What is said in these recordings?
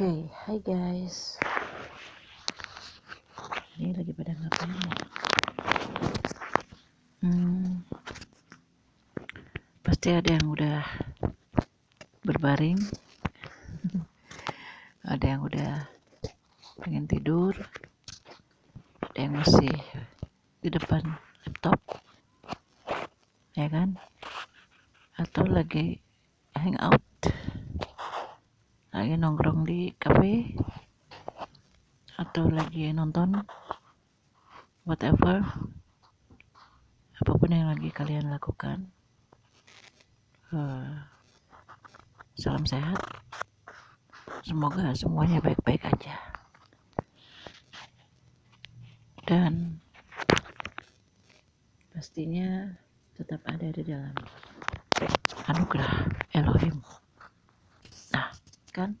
Oke, hai guys. Ini lagi pada ngapain ya? Pasti ada yang udah berbaring, ada yang udah pengen tidur, ada yang masih di depan laptop, ya kan? Atau lagi hangout, lagi nongkrong di cafe, atau lagi nonton, whatever, apapun yang lagi kalian lakukan. Salam sehat. Semoga semuanya baik-baik aja. Dan pastinya tetap ada di dalam anugerah Elohim. Nah, kan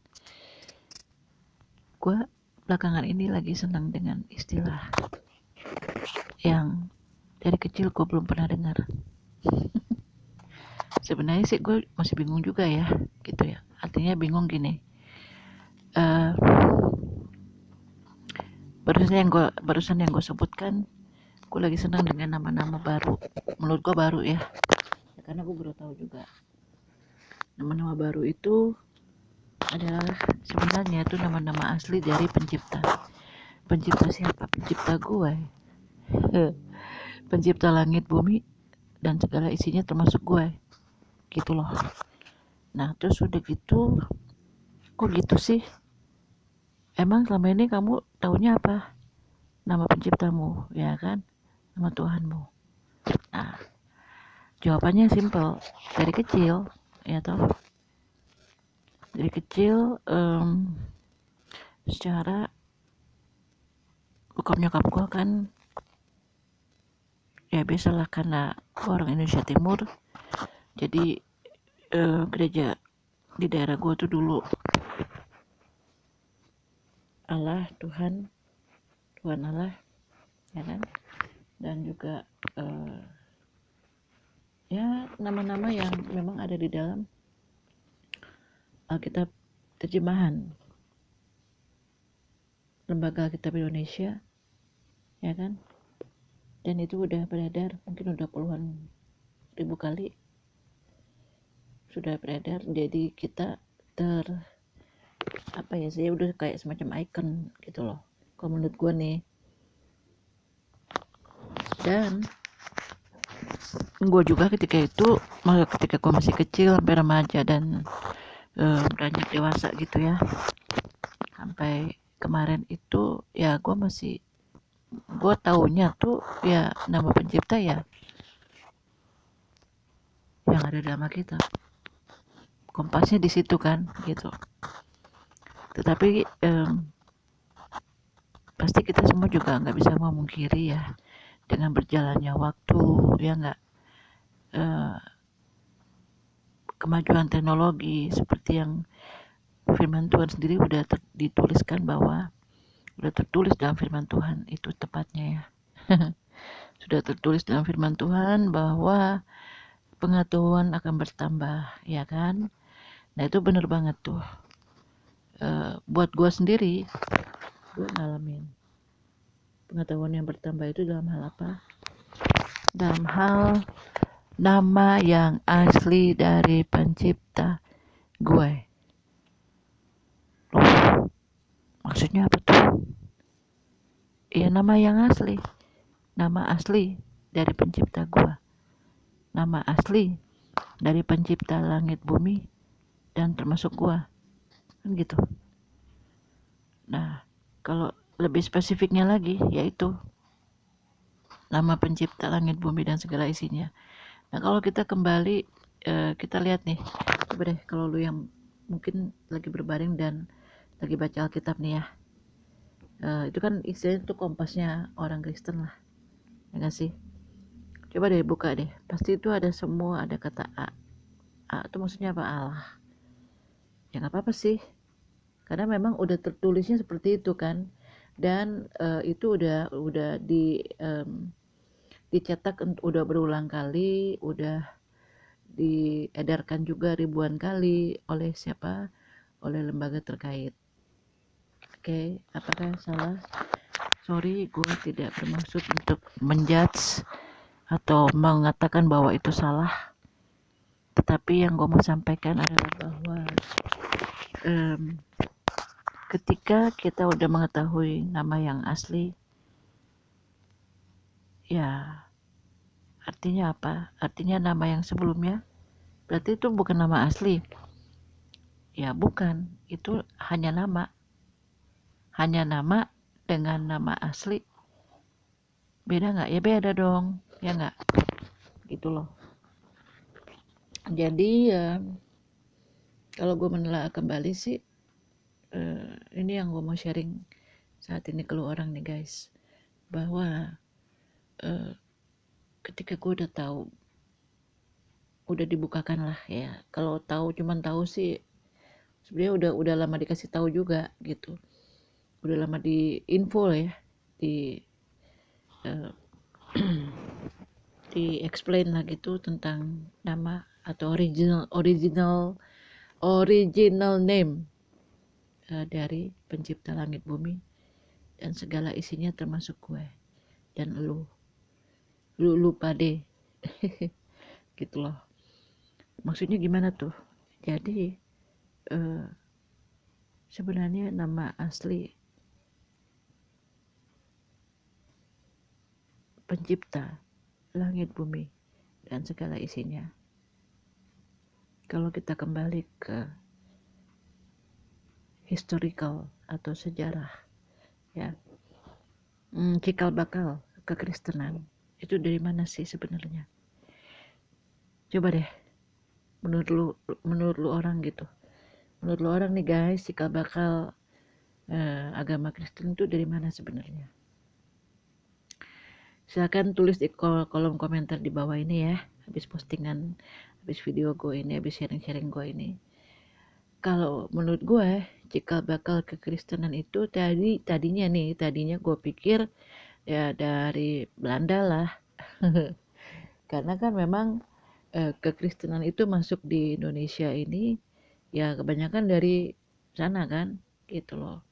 gue belakangan ini lagi senang dengan istilah yang dari kecil gue belum pernah dengar. Sebenarnya sih gue masih bingung juga ya, gitu ya. Artinya bingung gini. Barusan yang gue sebutkan, gue lagi senang dengan nama-nama baru. Menurut gue baru ya, karena gue baru tahu juga. Nama-nama baru itu adalah sebenarnya itu nama-nama asli dari pencipta. Pencipta siapa? Pencipta gue. Pencipta langit, bumi, dan segala isinya termasuk gue. Gitu loh. Nah, terus udah gitu, kok gitu sih? Emang selama ini kamu taunya apa? Nama penciptamu, ya kan? Nama Tuhanmu. Nah, jawabannya simple. Dari kecil, ya toh. Dari kecil, secara bokap nyokap gue kan, ya biasalah karena orang Indonesia Timur, jadi gereja di daerah gue tuh dulu Allah, Tuhan Allah, ya kan? Dan juga ya nama-nama yang memang ada di dalam Alkitab terjemahan Lembaga Alkitab Indonesia, ya kan? Dan itu udah beredar, mungkin udah puluhan ribu kali sudah beredar. Jadi kita udah kayak semacam icon gitu loh, kalau menurut gue nih. Dan gue juga ketika gue masih kecil sampai remaja dan beranjak dewasa gitu ya, sampai kemarin itu ya gue taunya tuh ya nama pencipta ya yang ada dalam kita, kompasnya di situ kan gitu. Tetapi pasti kita semua juga nggak bisa memungkiri ya, dengan berjalannya waktu ya nggak, kemajuan teknologi seperti yang firman Tuhan sendiri udah dituliskan bahwa udah tertulis dalam firman Tuhan itu tepatnya ya. Sudah tertulis dalam firman Tuhan bahwa pengetahuan akan bertambah, ya kan? Nah itu bener banget tuh. Buat gue sendiri, gue ngalamin pengetahuan yang bertambah itu dalam hal apa? Dalam hal nama yang asli dari pencipta gue. Loh, maksudnya apa tuh? Ya nama yang asli. Nama asli dari pencipta gue. Nama asli dari pencipta langit bumi dan termasuk gue. Kan gitu. Nah, kalau lebih spesifiknya lagi, yaitu nama pencipta langit bumi dan segala isinya. Nah, kalau kita kembali, kita lihat nih, coba deh kalau lu yang mungkin lagi berbaring dan lagi baca Alkitab nih ya, itu kan istilahnya tuh kompasnya orang Kristen lah, ya gak sih? Coba deh buka deh, pasti itu ada kata A. A itu maksudnya apa? Allah. Ya gak apa-apa sih, karena memang udah tertulisnya seperti itu kan. Dan itu udah dicetak udah berulang kali, udah diedarkan juga ribuan kali oleh lembaga terkait. Oke, apakah salah? Sorry, gue tidak bermaksud untuk menjudge atau mengatakan bahwa itu salah. Tetapi yang gue mau sampaikan adalah bahwa ketika kita udah mengetahui nama yang asli, ya artinya apa? Artinya nama yang sebelumnya berarti itu bukan nama asli. Ya bukan, itu hanya nama dengan nama asli. Beda nggak? Ya beda dong, ya nggak? Gitu loh. Jadi ya kalau gue menelaah kembali sih, ini yang gue mau sharing saat ini ke lu orang nih guys, bahwa ketika gue udah tahu, udah dibukakan lah ya. Kalau cuman tahu sih sebenarnya udah lama dikasih tahu juga gitu, udah lama di info ya, di di explain lah gitu tentang nama atau original name dari pencipta langit bumi dan segala isinya, termasuk gue dan lu lupa deh. Gitu loh. Maksudnya gimana tuh? Jadi sebenarnya nama asli pencipta langit bumi dan segala isinya, kalau kita kembali ke historical atau sejarah ya, cikal bakal kekristenan itu dari mana sih sebenarnya? Coba deh, menurut lu orang gitu, menurut lu orang nih guys, cikal bakal agama Kristen itu dari mana sebenarnya? Silakan tulis di kolom komentar di bawah ini ya, habis postingan, habis video gue ini, habis sharing gue ini. Kalau menurut gue cikal bakal kekristenan itu tadinya gue pikir ya dari Belanda lah. Karena kan memang kekristenan itu masuk di Indonesia ini ya kebanyakan dari sana kan, gitu loh.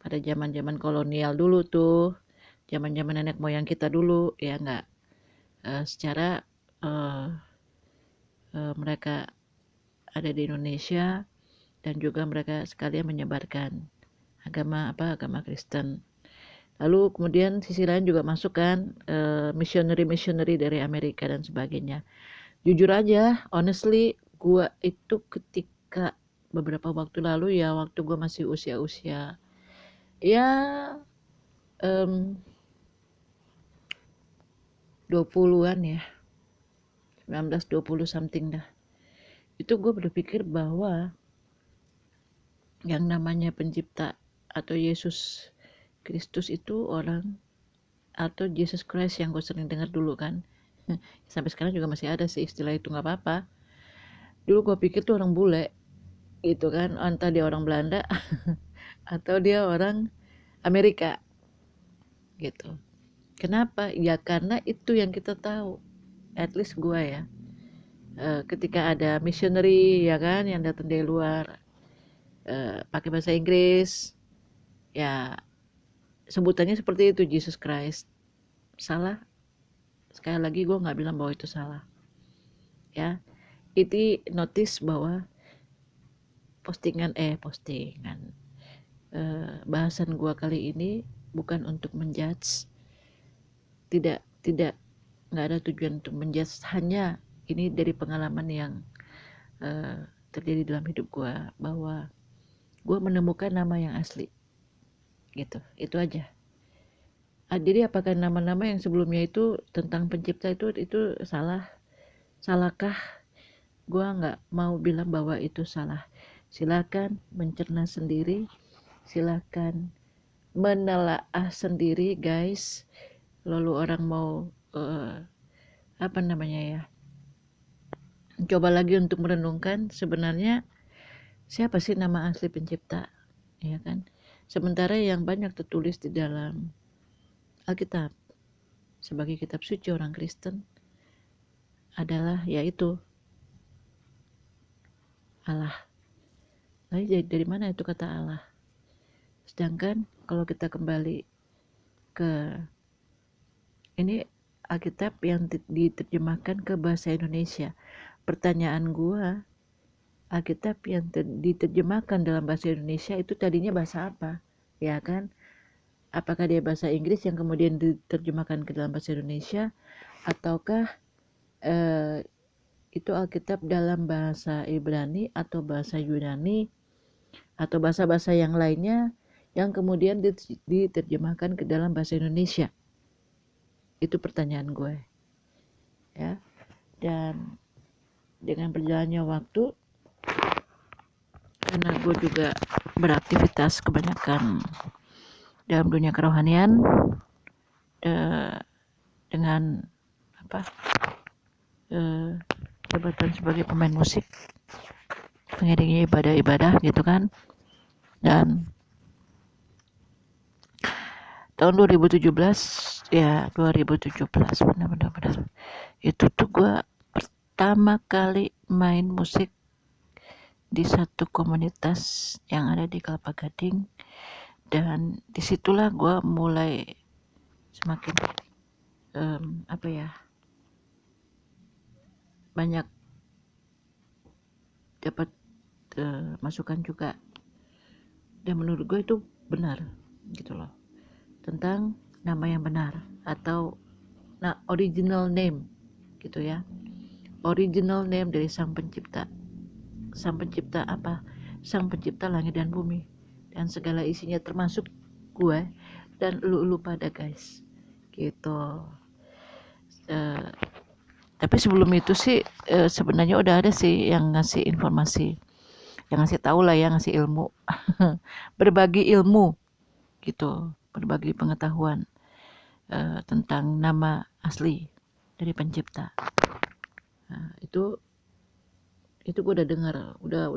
Pada zaman-zaman kolonial dulu tuh, zaman-zaman nenek moyang kita dulu ya, nggak secara mereka ada di Indonesia dan juga mereka sekalian menyebarkan agama Kristen. Lalu kemudian sisi lain juga masuk kan missionary dari Amerika dan sebagainya. Jujur aja, honestly, gua itu ketika beberapa waktu lalu ya, waktu gua masih usia-usia ya 20-an ya, 19-20 something dah. Itu gue berpikir bahwa yang namanya pencipta atau Yesus Kristus itu orang, atau Jesus Christ yang gue sering dengar dulu kan. Sampai sekarang juga masih ada sih istilah itu, nggak apa-apa. Dulu gue pikir tuh orang bule gitu kan, entah dia orang Belanda atau dia orang Amerika gitu. Kenapa? Ya karena itu yang kita tahu, at least gue ya, ketika ada missionary ya kan yang datang dari luar pakai bahasa Inggris ya, sebutannya seperti itu, Jesus Christ. Salah? Sekali lagi gue nggak bilang bahwa itu salah ya. Itu notice bahwa postingan bahasan gue kali ini bukan untuk menjudge, tidak nggak ada tujuan untuk menjudge, hanya ini dari pengalaman yang terjadi dalam hidup gue, bahwa gue menemukan nama yang asli gitu, itu aja. Jadi apakah nama-nama yang sebelumnya itu tentang pencipta itu salahkah? Gue nggak mau bilang bahwa itu salah. Silakan mencerna sendiri, silakan menelaah sendiri guys. Lalu orang mau coba lagi untuk merenungkan sebenarnya siapa sih nama asli pencipta, ya kan? Sementara yang banyak tertulis di dalam Alkitab sebagai kitab suci orang Kristen adalah yaitu Allah. Lalu dari mana itu kata Allah? Sedangkan kalau kita kembali ke ini Alkitab yang diterjemahkan ke bahasa Indonesia. Pertanyaan gua, Alkitab yang diterjemahkan dalam bahasa Indonesia itu tadinya bahasa apa? Ya kan? Apakah dia bahasa Inggris yang kemudian diterjemahkan ke dalam bahasa Indonesia, ataukah itu Alkitab dalam bahasa Ibrani atau bahasa Yunani atau bahasa-bahasa yang lainnya yang kemudian diterjemahkan ke dalam bahasa Indonesia? Itu pertanyaan gue, ya. Dan dengan berjalannya waktu, karena gue juga beraktivitas kebanyakan dalam dunia kerohanian, dengan jabatan sebagai pemain musik, mengiringi ibadah-ibadah gitu kan. Dan tahun 2017 benar itu tuh gue pertama kali main musik di satu komunitas yang ada di Kelapa Gading, dan disitulah gue mulai semakin banyak dapat masukan juga, dan menurut gue itu benar gitu loh, tentang nama yang benar atau original name gitu ya. Original name dari Sang Pencipta. Sang Pencipta apa? Sang Pencipta langit dan bumi dan segala isinya, termasuk gue dan lu pada guys gitu. Tapi sebelum itu sih sebenarnya udah ada sih yang ngasih informasi, yang ngasih tahu lah ya, ngasih ilmu berbagi ilmu gitu, berbagi pengetahuan tentang nama asli dari Pencipta. Itu gue udah dengar, udah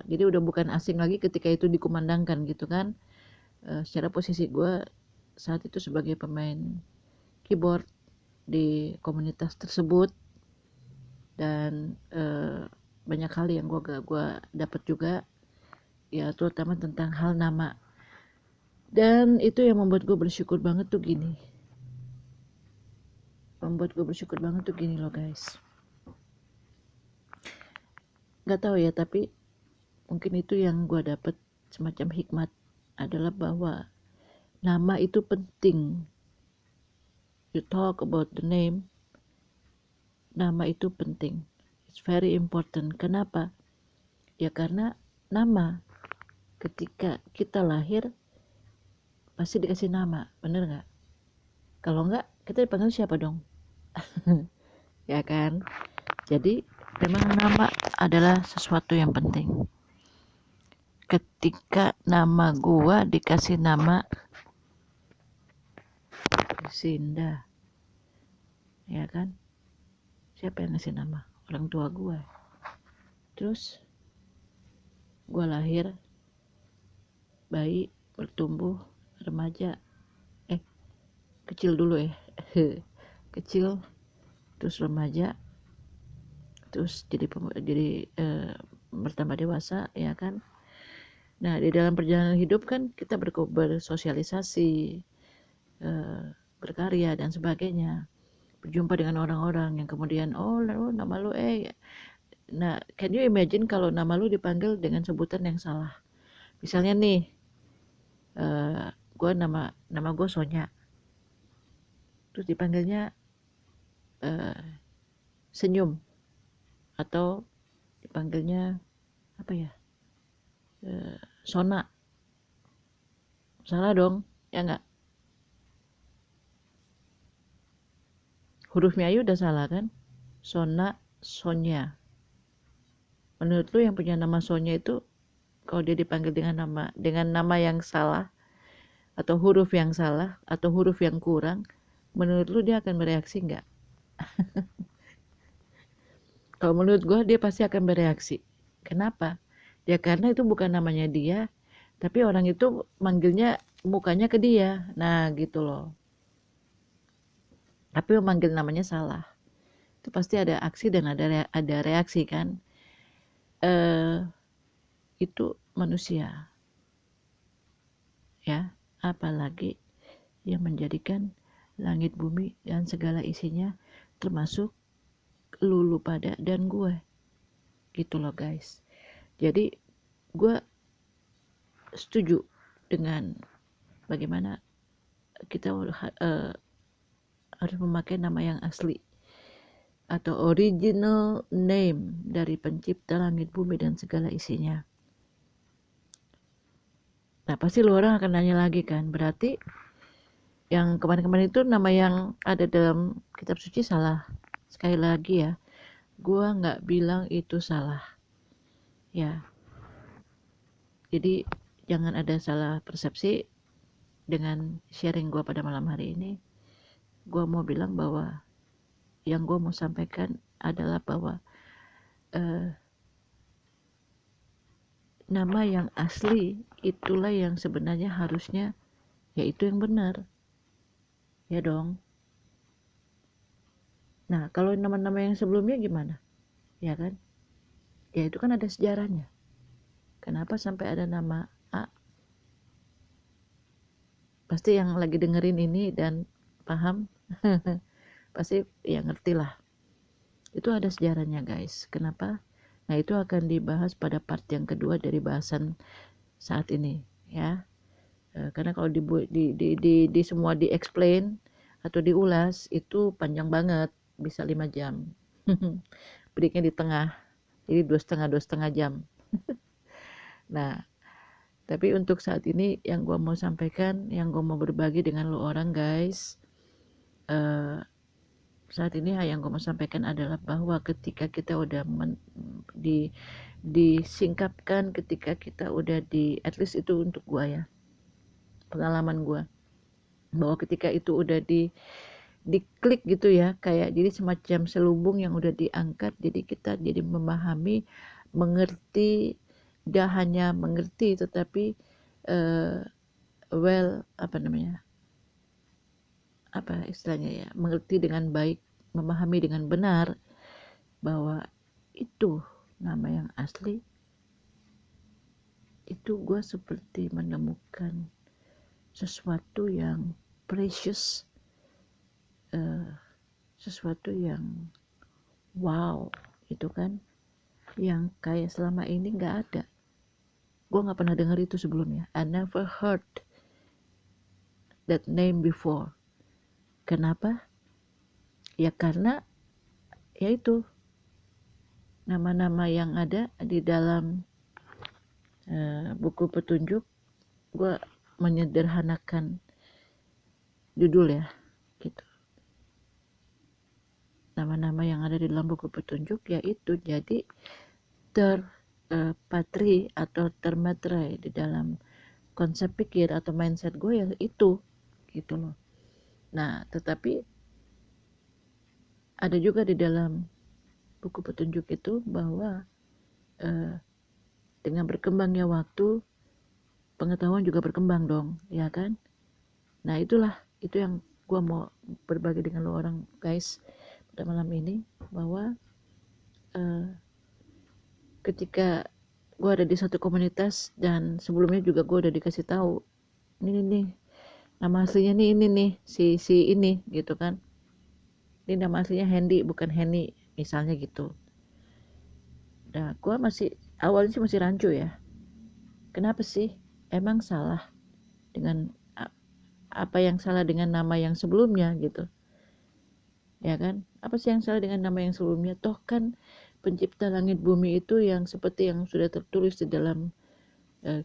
jadi udah bukan asing lagi ketika itu dikumandangkan gitu kan. Secara posisi gue saat itu sebagai pemain keyboard di komunitas tersebut, dan banyak hal yang gue dapat juga ya, terutama tentang hal nama. Dan itu yang membuat gue bersyukur banget tuh gini, loh guys. Gak tahu ya, tapi mungkin itu yang gue dapat semacam hikmat, adalah bahwa nama itu penting. You talk about the name, nama itu penting. It's very important. Kenapa? Ya karena nama, ketika kita lahir pasti dikasih nama, bener gak? Kalau enggak, kita dipanggil siapa dong? Ya kan? Jadi memang nama adalah sesuatu yang penting. Ketika nama gua dikasih nama Sinda, ya kan? Siapa yang ngasih nama? Orang tua gua. Terus gua lahir, bayi, bertumbuh, remaja, kecil dulu ya, kecil, terus remaja, terus jadi bertambah dewasa, ya kan. Nah, di dalam perjalanan hidup kan kita bersosialisasi, berkarya dan sebagainya, berjumpa dengan orang-orang yang kemudian nama lu nah, can you imagine kalau nama lu dipanggil dengan sebutan yang salah? Misalnya nih, gue nama gue Sonya, terus dipanggilnya Senyum, atau dipanggilnya apa ya, Sona, salah dong ya nggak? Hurufnya aja udah salah kan? Sona, Sonya. Menurut lu yang punya nama Sonya itu, kalau dia dipanggil dengan nama yang salah, atau huruf yang salah, atau huruf yang kurang, menurut lu dia akan bereaksi nggak? Kalau menurut gue dia pasti akan bereaksi. Kenapa? Ya karena itu bukan namanya dia, tapi orang itu manggilnya mukanya ke dia. Nah gitu loh. Tapi memanggil namanya salah. Itu pasti ada aksi dan ada reaksi kan. Itu manusia. ya, apalagi yang menjadikan langit bumi dan segala isinya, termasuk lu pada dan gue, gitu loh guys. Jadi gue setuju dengan bagaimana kita harus memakai nama yang asli atau original name dari pencipta langit bumi dan segala isinya. Nah pasti lu orang akan nanya lagi kan, berarti yang kemarin-kemarin itu nama yang ada dalam kitab suci salah. Sekali lagi ya, gua nggak bilang itu salah ya. Jadi jangan ada salah persepsi dengan sharing gua pada malam hari ini. Gua mau bilang bahwa yang gua mau sampaikan adalah bahwa nama yang asli itulah yang sebenarnya harusnya yaitu yang benar, ya dong. Nah kalau nama-nama yang sebelumnya gimana, ya kan? Ya itu kan ada sejarahnya. Kenapa sampai ada nama A? Pasti yang lagi dengerin ini dan paham pasti ya ngerti lah. Itu ada sejarahnya guys. Kenapa? Nah itu akan dibahas pada part yang kedua dari bahasan saat ini ya. Karena kalau di semua di explain atau diulas itu panjang banget, bisa 5 jam. Breaknya di tengah, jadi 2,5 jam. Nah tapi untuk saat ini yang gue mau sampaikan, yang gue mau berbagi dengan lo orang guys, saat ini yang gue mau sampaikan adalah bahwa ketika kita udah disingkapkan, ketika kita udah at least itu untuk gue ya, pengalaman gue, bahwa ketika itu udah diklik gitu ya, kayak jadi semacam selubung yang udah diangkat, jadi kita jadi memahami, mengerti, tidak hanya mengerti tetapi apa istilahnya ya, mengerti dengan baik, memahami dengan benar bahwa itu nama yang asli. Itu gue seperti menemukan sesuatu yang precious, sesuatu yang wow, itu kan, yang kayak selama ini nggak ada. Gue nggak pernah dengar itu sebelumnya. I never heard that name before. Kenapa? Ya karena yaitu nama-nama yang ada di dalam buku petunjuk. Gue menyederhanakan judul ya gitu. Nama-nama yang ada di dalam buku petunjuk yaitu jadi terpatri atau termaterai di dalam konsep pikir atau mindset gue ya itu gitu loh. Nah tetapi ada juga di dalam buku petunjuk itu bahwa dengan berkembangnya waktu, pengetahuan juga berkembang dong, ya kan? Nah itulah, itu yang gue mau berbagi dengan lo orang guys pada malam ini, bahwa ketika gue ada di satu komunitas dan sebelumnya juga gue udah dikasih tahu, ini nih nama aslinya ini nih si ini gitu kan, ini nama aslinya Hendy bukan Henny misalnya gitu. Nah gue awalnya sih masih rancu ya, kenapa sih, emang salah dengan apa yang salah dengan nama yang sebelumnya gitu, ya kan? Apa sih yang salah dengan nama yang sebelumnya? Toh kan pencipta langit bumi itu yang seperti yang sudah tertulis di dalam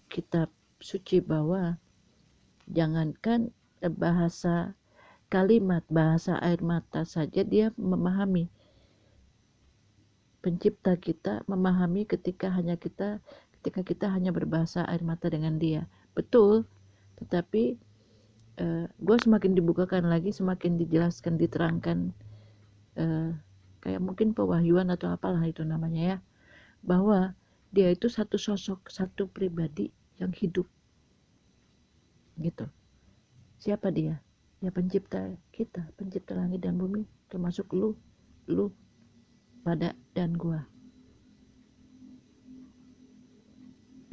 kitab suci, bahwa jangankan bahasa kalimat, bahasa air mata saja dia memahami. Pencipta kita memahami ketika kita hanya berbahasa air mata dengan dia. Betul, tetapi gue semakin dibukakan lagi, semakin dijelaskan, diterangkan, kayak mungkin pewahyuan atau apalah itu namanya ya, bahwa dia itu satu sosok, satu pribadi yang hidup gitu. Siapa dia? Ya pencipta kita, pencipta langit dan bumi, termasuk lu pada dan gua.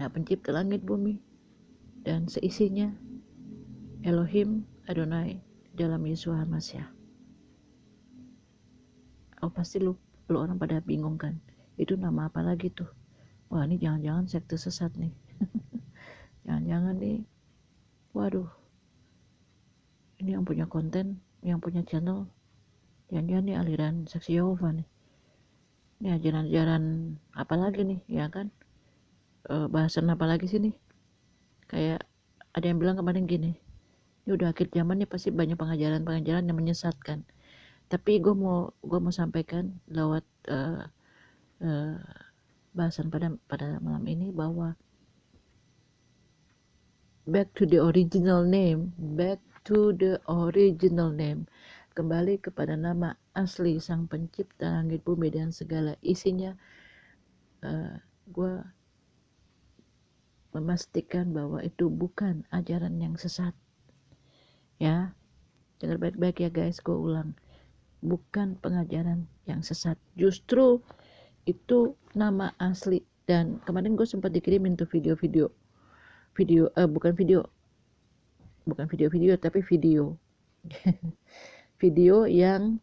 Nah pencipta langit bumi dan seisinya Elohim Adonai dalam Yesus HaMashiach. Oh pasti lu orang pada bingung kan, itu nama apa lagi tuh? Wah ini jangan-jangan sekte sesat nih. Jangan-jangan nih, waduh, ini yang punya konten, yang punya channel, jangan-jangan nih aliran saksi Yehova nih. Ini ajaran-ajaran apa lagi nih, ya kan? Bahasan apa lagi sih nih? Kayak ada yang bilang kemarin gini, ini udah akhir zaman nih pasti banyak pengajaran-pengajaran yang menyesatkan. Tapi gue mau sampaikan lewat bahasan pada malam ini bahwa back to the original name, kembali kepada nama asli Sang Pencipta langit bumi dan segala isinya. Gue memastikan bahwa itu bukan ajaran yang sesat. Ya, dengar baik-baik ya guys, gue ulang, bukan pengajaran yang sesat. Justru itu nama asli. Dan kemarin gue sempat dikirimin tuh video bukan video tapi video video yang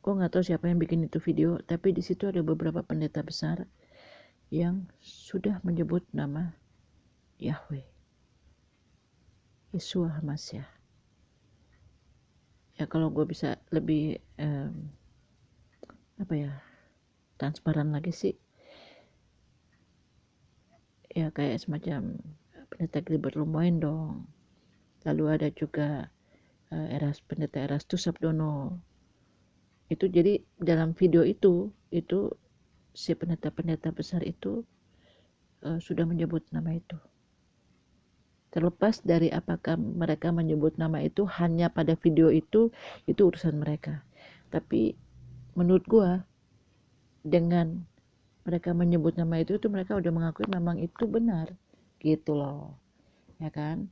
gue nggak tahu siapa yang bikin itu video, tapi di situ ada beberapa pendeta besar yang sudah menyebut nama Yahweh, Yesus HaMashiach. Ya kalau gue bisa lebih transparan lagi sih, ya kayak semacam pendeta Gilbert Lumoin dong. Lalu ada juga pendeta Erastus Sabdono. Itu jadi dalam video itu si pendeta-pendeta besar itu sudah menyebut nama itu. Terlepas dari apakah mereka menyebut nama itu hanya pada video itu urusan mereka. Tapi menurut gua dengan mereka menyebut nama itu mereka udah mengakui memang itu benar gitu loh, ya kan?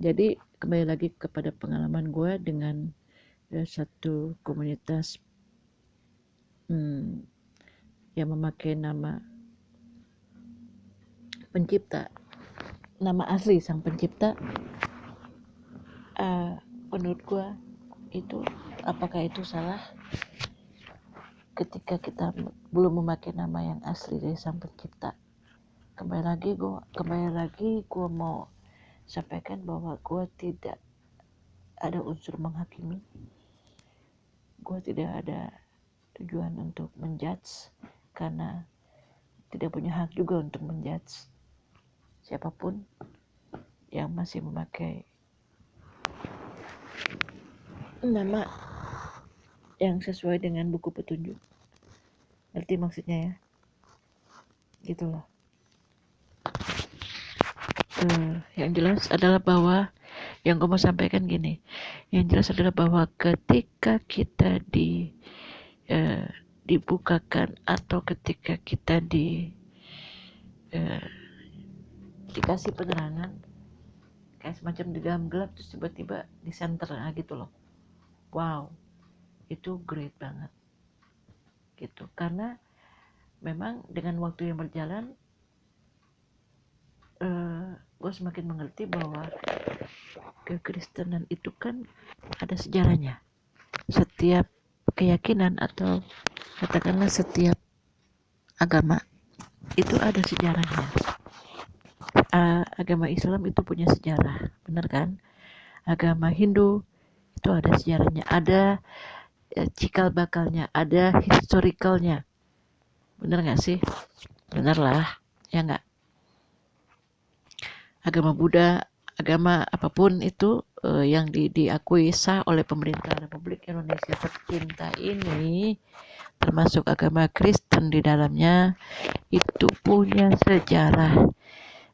Jadi kembali lagi kepada pengalaman gua dengan satu komunitas yang memakai nama pencipta, nama asli Sang Pencipta. Menurut gue itu, apakah itu salah ketika kita belum memakai nama yang asli dari Sang Pencipta? Kembali lagi gue mau sampaikan bahwa gue tidak ada unsur menghakimi, gue tidak ada tujuan untuk menjudge, karena tidak punya hak juga untuk menjudge siapapun yang masih memakai nama yang sesuai dengan buku petunjuk. Ngerti maksudnya ya? Gitu loh. Yang jelas adalah bahwa yang gue mau sampaikan gini, yang jelas adalah bahwa ketika kita dibukakan atau ketika kita dikasih penerangan kayak semacam di dalam gelap terus tiba-tiba di center gitu loh, wow, itu great banget gitu. Karena memang dengan waktu yang berjalan gue semakin mengerti bahwa kekristenan itu kan ada sejarahnya. Setiap keyakinan atau katakanlah setiap agama itu ada sejarahnya. Agama Islam itu punya sejarah, benar kan? Agama Hindu itu ada sejarahnya, ada cikal bakalnya, ada historicalnya, benar nggak sih? Benar lah, ya nggak? Agama Buddha, agama apapun itu yang diakui sah oleh pemerintah Republik Indonesia tercinta ini, termasuk agama Kristen di dalamnya, itu punya sejarah.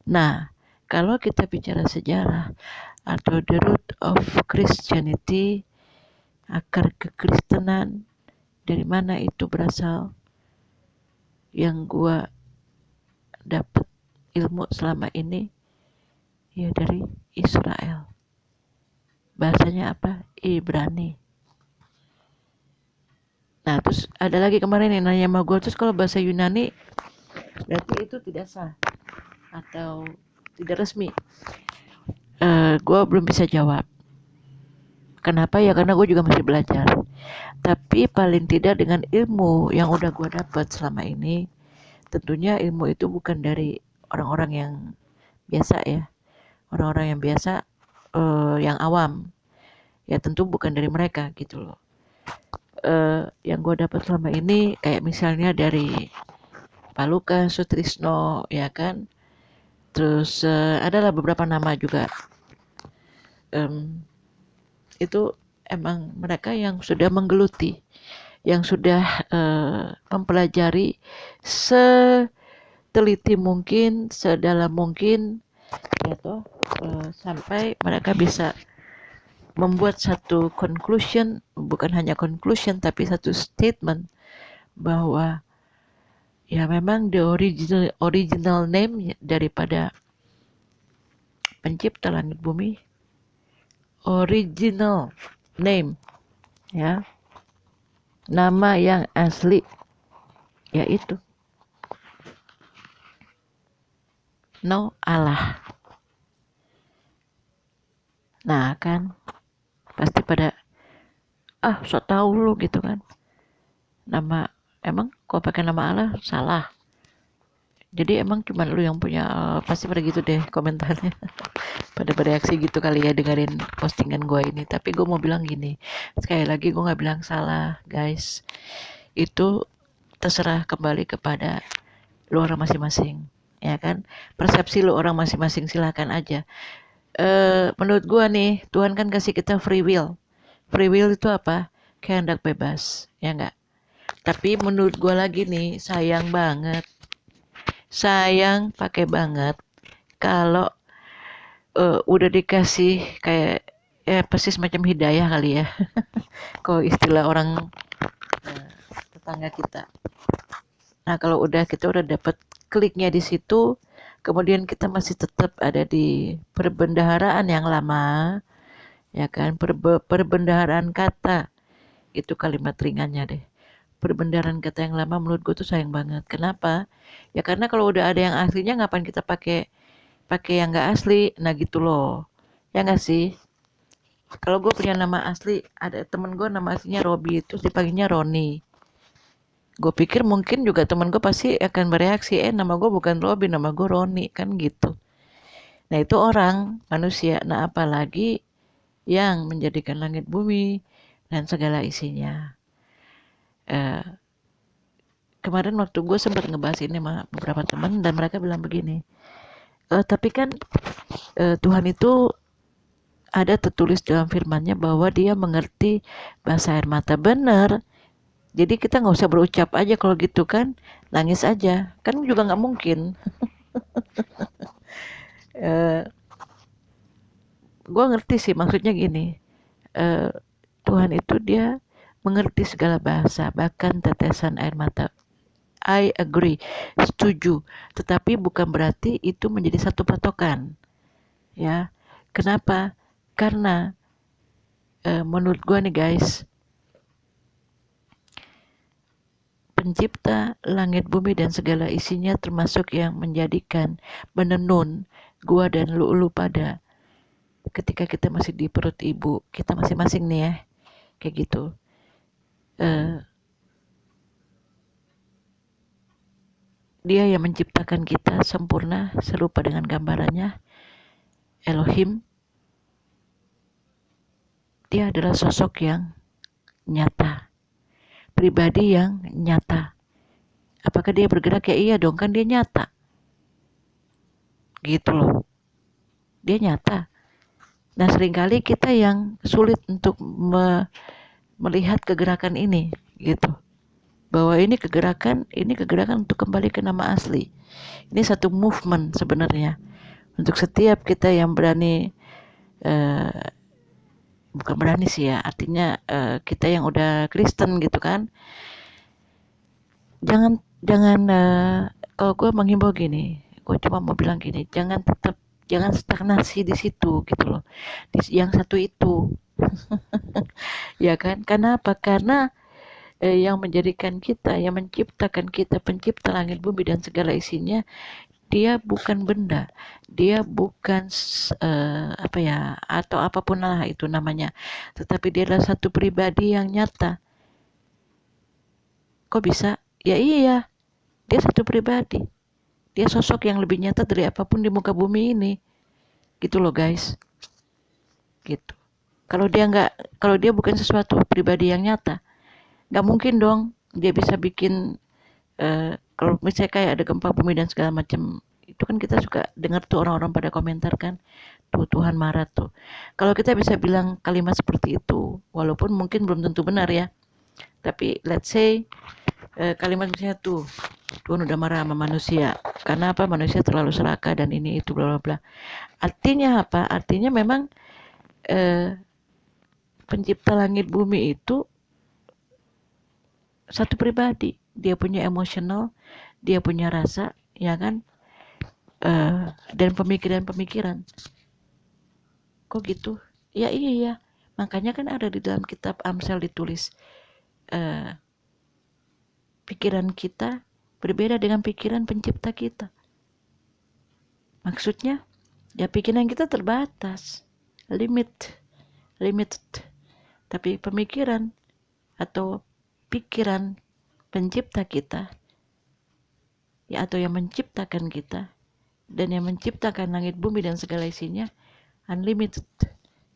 Nah, kalau kita bicara sejarah atau the root of Christianity, akar kekristenan, dari mana itu berasal, yang gua dapat ilmu selama ini ya dari Israel. Bahasanya apa? Ibrani. Nah terus ada lagi kemarin yang nanya sama gue, terus kalau bahasa Yunani berarti itu tidak sah atau tidak resmi. Gue belum bisa jawab. Kenapa ya? Karena gue juga masih belajar. Tapi paling tidak dengan ilmu yang udah gue dapat selama ini, tentunya ilmu itu bukan dari orang-orang yang biasa ya. Orang-orang yang biasa, yang awam. Ya tentu bukan dari mereka gitu loh. Yang gue dapat selama ini kayak misalnya dari Pak Lukas Sutrisno ya kan. Terus adalah beberapa nama juga. Itu emang mereka yang sudah menggeluti, yang sudah mempelajari seteliti mungkin, sedalam mungkin, ya toh, sampai mereka bisa membuat satu conclusion, bukan hanya conclusion tapi satu statement bahwa ya memang the original name daripada pencipta langit bumi, original name ya, nama yang asli yaitu no Allah. Nah kan pasti pada sok tahu lu gitu kan, nama emang kok pakai nama Allah salah, jadi emang cuma lu yang punya, pasti pada gitu deh komentarnya. pada bereaksi gitu kali ya dengerin postingan gue ini. Tapi gue mau bilang gini, sekali lagi gue nggak bilang salah guys, itu terserah kembali kepada lu orang masing-masing ya kan, persepsi lu orang masing-masing, silakan aja. Menurut gue nih, Tuhan kan kasih kita free will. Free will itu apa? Kehendak bebas, ya enggak? Tapi menurut gue lagi nih, sayang pakai banget kalau udah dikasih kayak ya pasti semacam hidayah kali ya. Kalau istilah orang tetangga kita. Nah, kalau kita udah dapat kliknya di situ, kemudian kita masih tetap ada di perbendaharaan yang lama, ya kan? Perbendaharaan kata, itu kalimat ringannya deh. Perbendaharaan kata yang lama menurut gue tuh sayang banget. Kenapa? Ya karena kalau udah ada yang aslinya, ngapain kita pakai yang nggak asli? Nah gitu loh, ya nggak sih? Kalau gue punya nama asli, ada temen gue nama aslinya Robi, terus dipanggilnya Roni. Gue pikir mungkin juga temen gue pasti akan bereaksi, nama gue bukan Robi, nama gue Roni, kan gitu. Nah itu orang, manusia. Nah apalagi yang menjadikan langit bumi dan segala isinya. Kemarin waktu gue sempat ngebahas ini sama beberapa teman, dan mereka bilang begini, tapi kan Tuhan itu ada tertulis dalam firman-Nya bahwa dia mengerti bahasa air mata. Benar. Jadi kita nggak usah berucap aja kalau gitu kan, nangis aja. Kan juga nggak mungkin. Gue ngerti sih, maksudnya gini. Tuhan itu dia mengerti segala bahasa, bahkan tetesan air mata. I agree, setuju. Tetapi bukan berarti itu menjadi satu patokan. Ya, kenapa? Karena menurut gue nih guys, pencipta langit bumi dan segala isinya, termasuk yang menjadikan, menenun gua dan lu pada ketika kita masih di perut ibu kita masing-masing nih ya, kayak gitu. Dia yang menciptakan kita sempurna serupa dengan gambarannya, Elohim. Dia adalah sosok yang nyata, pribadi yang nyata. Apakah dia bergerak? Ya iya dong, kan dia nyata. Gitu loh. Dia nyata. Nah seringkali kita yang sulit untuk melihat kegerakan ini gitu. Bahwa ini kegerakan untuk kembali ke nama asli. Ini satu movement sebenarnya. Untuk setiap kita yang berani, bukan berani sih ya, artinya kita yang udah Kristen gitu kan, jangan kalau gue menghimbau gini, gue cuma mau bilang gini, jangan stagnasi di situ gitu loh, di yang satu itu. Ya kan, karena apa? Karena yang menjadikan kita, yang menciptakan kita, pencipta langit bumi dan segala isinya, Dia bukan benda, dia bukan apa ya, atau apapun lah itu namanya, tetapi dia adalah satu pribadi yang nyata. Kok bisa? Ya iya, dia satu pribadi. Dia sosok yang lebih nyata dari apapun di muka bumi ini. Gitu loh guys. Gitu. Kalau dia bukan sesuatu pribadi yang nyata, nggak mungkin dong dia bisa bikin kalau misalnya kayak ada gempa bumi dan segala macam, itu kan kita suka dengar tuh orang-orang pada komentar kan, tuh Tuhan marah tuh. Kalau kita bisa bilang kalimat seperti itu, walaupun mungkin belum tentu benar ya, tapi let's say kalimat misalnya tuh Tuhan udah marah sama manusia karena apa, manusia terlalu serakah dan ini itu bla bla bla. Artinya apa? Artinya memang eh, pencipta langit bumi itu satu pribadi, dia punya emosional, dia punya rasa, ya kan, dan pemikiran-pemikiran. Kok gitu? Ya iya, makanya kan ada di dalam kitab Amsal ditulis, eh, pikiran kita berbeda dengan pikiran pencipta kita. Maksudnya, ya pikiran kita terbatas, limited. Tapi pemikiran atau pikiran pencipta kita, ya atau yang menciptakan kita, dan yang menciptakan langit bumi dan segala isinya, unlimited,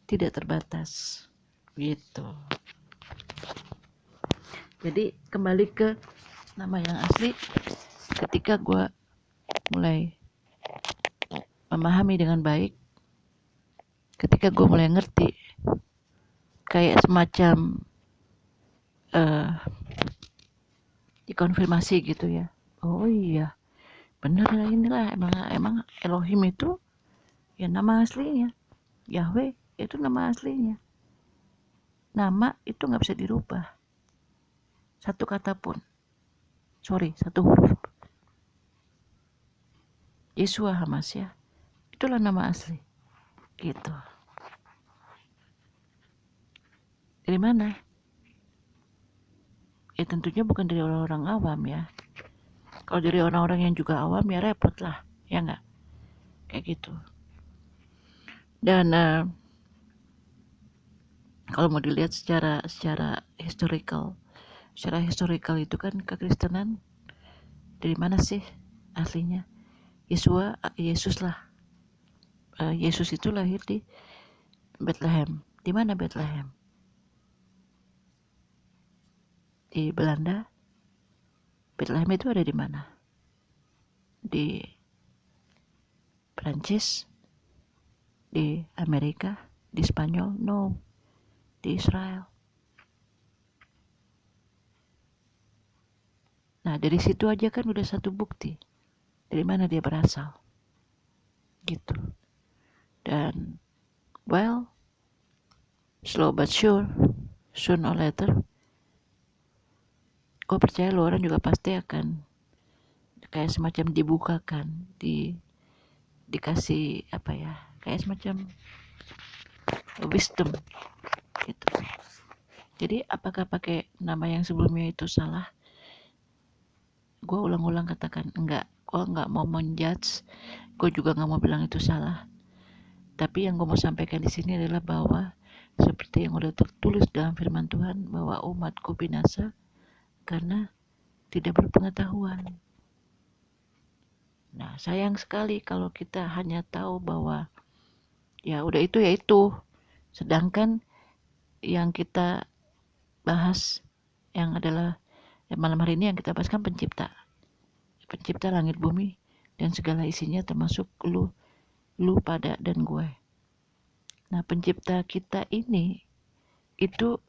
tidak terbatas. Gitu. Jadi kembali ke nama yang asli, ketika gue mulai memahami dengan baik, ketika gue mulai ngerti, kayak semacam dikonfirmasi gitu ya. Oh iya, bener lah, inilah emang Elohim itu ya nama aslinya. Yahweh itu nama aslinya. Nama itu nggak bisa dirubah. Satu kata pun. Satu huruf. Yeshua Hamasya. Itulah nama asli. Gitu. Dari mana? Ya tentunya bukan dari orang-orang awam ya. Kalau dari orang-orang yang juga awam ya repot lah. Ya nggak? Kayak gitu. Dan kalau mau dilihat secara historical itu kan kekristenan dari mana sih aslinya? Yesus lah. Yesus itu lahir di Bethlehem. Di mana Bethlehem? Di Belanda. Bethlehem itu ada di mana? Di Prancis, di Amerika, di Spanyol? No, di Israel. Nah, dari situ aja kan udah satu bukti dari mana dia berasal. Gitu. Dan well, slow but sure, soon or later, gue percaya lo orang juga pasti akan kayak semacam dibukakan, dikasih apa ya, kayak semacam wisdom gitu. Jadi apakah pakai nama yang sebelumnya itu salah? Gue ulang-ulang katakan enggak. Gue nggak mau menjudge, gue juga nggak mau bilang itu salah. Tapi yang gue mau sampaikan di sini adalah bahwa seperti yang udah tertulis dalam firman Tuhan, bahwa umatku binasa karena tidak berpengetahuan. Nah, sayang sekali kalau kita hanya tahu bahwa ya udah itu ya itu. Sedangkan yang kita bahas yang adalah malam hari ini yang kita bahas kan pencipta langit bumi dan segala isinya, termasuk lu pada dan gue. Nah, pencipta kita ini itu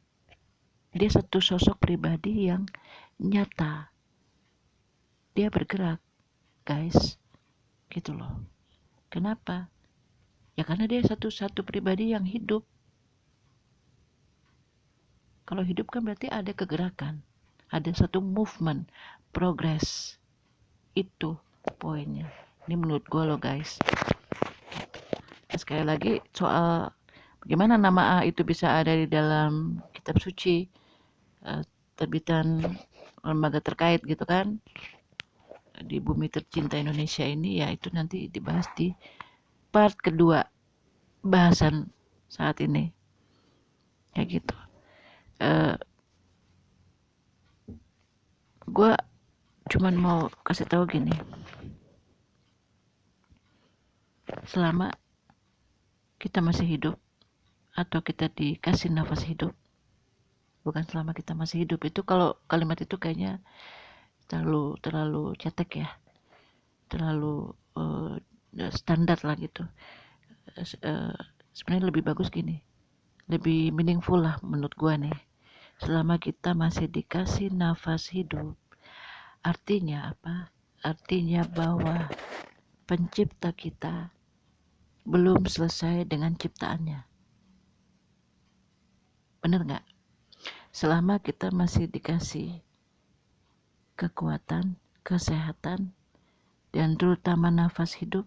dia satu sosok pribadi yang nyata. Dia bergerak, guys. Gitu loh. Kenapa? Ya karena dia satu pribadi yang hidup. Kalau hidup kan berarti ada kegerakan, ada satu movement, progress. Itu poinnya. Ini menurut gue loh guys. Sekali lagi soal bagaimana nama A itu bisa ada di dalam kitab suci, terbitan lembaga terkait gitu kan. di bumi tercinta Indonesia ini, ya itu nanti dibahas di part kedua bahasan saat ini. Kayak gitu. Gue cuman mau kasih tahu gini, selama kita masih hidup atau kita dikasih nafas hidup, bukan selama kita masih hidup, itu kalau kalimat itu kayaknya terlalu cetek ya, terlalu standar lah gitu. Sebenarnya lebih bagus gini, lebih meaningful lah menurut gue nih. Selama kita masih dikasih nafas hidup, artinya apa? Artinya bahwa pencipta kita belum selesai dengan ciptaannya. Bener nggak? Selama kita masih dikasih kekuatan, kesehatan, dan terutama nafas hidup,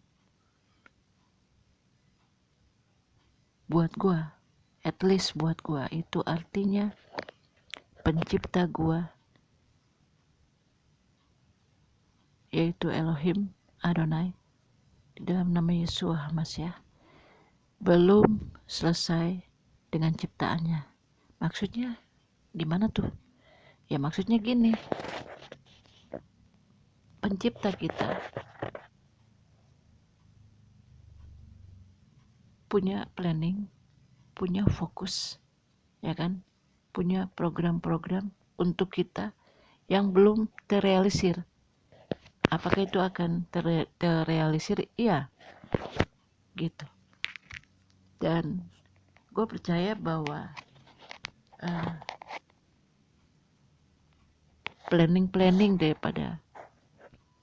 buat gua, at least buat gua, itu artinya pencipta gua, yaitu Elohim Adonai, di dalam nama Yesus HaMashiach, belum selesai dengan ciptaannya. Maksudnya gimana tuh? Ya maksudnya gini, pencipta kita punya planning, punya fokus, ya kan? Punya program-program untuk kita yang belum terrealisir. Apakah itu akan terrealisir? Iya, gitu. Dan gue percaya bahwa planning daripada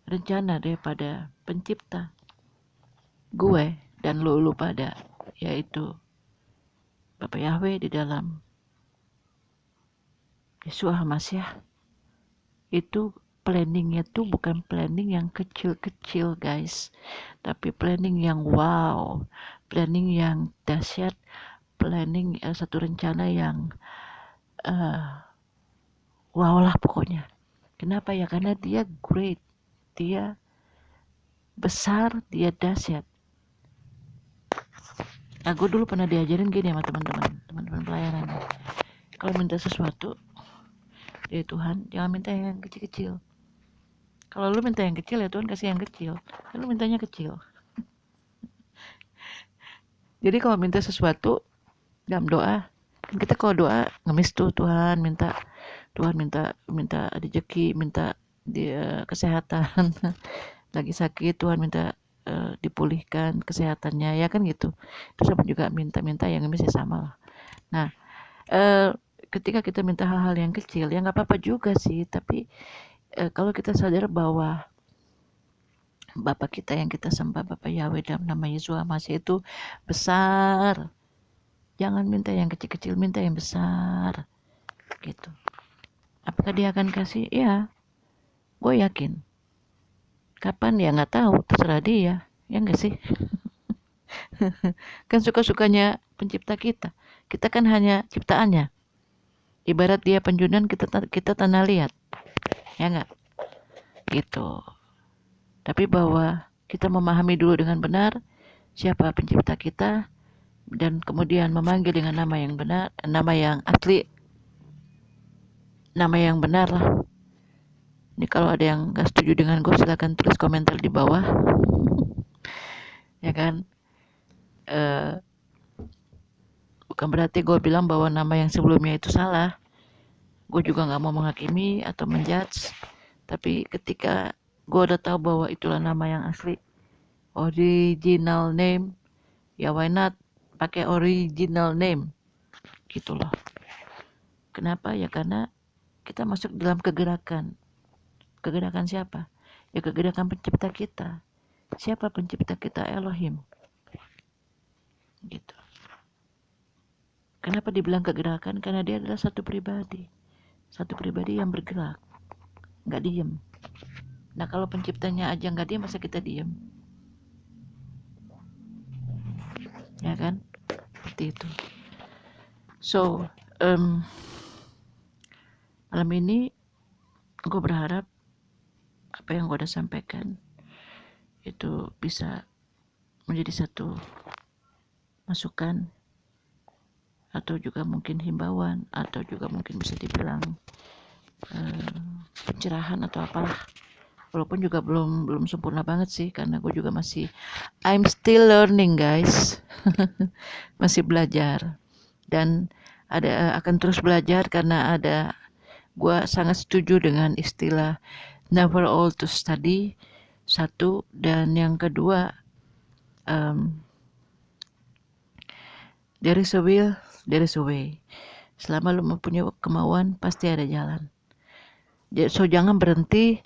rencana daripada pencipta gue dan lu pada, yaitu Bapak Yahweh di dalam Yesus HaMashiach, itu planningnya tuh bukan planning yang kecil-kecil guys, tapi planning yang wow, planning yang dahsyat, planning satu rencana yang wow lah pokoknya. Kenapa ya? Karena dia great, dia besar, dia dahsyat. Nah, gue dulu pernah diajarin gini sama teman-teman pelayanan. Kalau minta sesuatu dari Tuhan, jangan minta yang kecil-kecil. Kalau lu minta yang kecil, ya Tuhan kasih yang kecil. Kan lu mintanya kecil. Jadi kalau minta sesuatu dalam doa, kan kita kalau doa ngemis tuh, Tuhan minta rezeki, minta dia kesehatan. Lagi sakit, Tuhan minta dipulihkan kesehatannya, ya kan gitu. Itu sama juga minta yang ngemis ya sama lah. Nah, ketika kita minta hal-hal yang kecil, ya nggak apa-apa juga sih. Tapi kalau kita sadar bahwa Bapa kita yang kita sembah, Bapa Yahweh dalam nama Yesus HaMashiach itu besar. Jangan minta yang kecil-kecil, minta yang besar. Gitu. Apakah dia akan kasih? Ya, gue yakin. Kapan ya nggak tahu, terserah dia. Ya nggak sih? Kan suka-sukanya pencipta kita. Kita kan hanya ciptaannya. Ibarat dia penjunan, kita tanah liat. Ya nggak? Gitu. Tapi bahwa kita memahami dulu dengan benar siapa pencipta kita, dan kemudian memanggil dengan nama yang benar, nama yang asli, nama yang benar lah. Ini kalau ada yang gak setuju dengan gue, silahkan tulis komentar di bawah. Ya kan? Bukan berarti gue bilang bahwa nama yang sebelumnya itu salah. Gue juga gak mau menghakimi atau menjudge. Tapi ketika gue udah tahu bahwa itulah nama yang asli, original name, ya why not pakai original name, gitu loh. Kenapa? Ya karena kita masuk dalam kegerakan. Kegerakan siapa? Ya kegerakan pencipta kita. Siapa pencipta kita? Elohim. Gitu. Kenapa dibilang kegerakan? Karena dia adalah satu pribadi. Satu pribadi yang bergerak. Nggak diem. Nah kalau penciptanya aja nggak diem, masa kita diem? Ya kan? Seperti itu. So, malam ini gue berharap apa yang gue udah sampaikan itu bisa menjadi satu masukan atau juga mungkin himbauan atau juga mungkin bisa dibilang pencerahan atau apalah. Walaupun juga belum sempurna banget sih, karena gue juga masih I'm still learning guys. Masih belajar dan akan terus belajar karena gue sangat setuju dengan istilah never old to study, satu, dan yang kedua there is a will, there is a way. Selama lu mempunyai kemauan, pasti ada jalan. So jangan berhenti,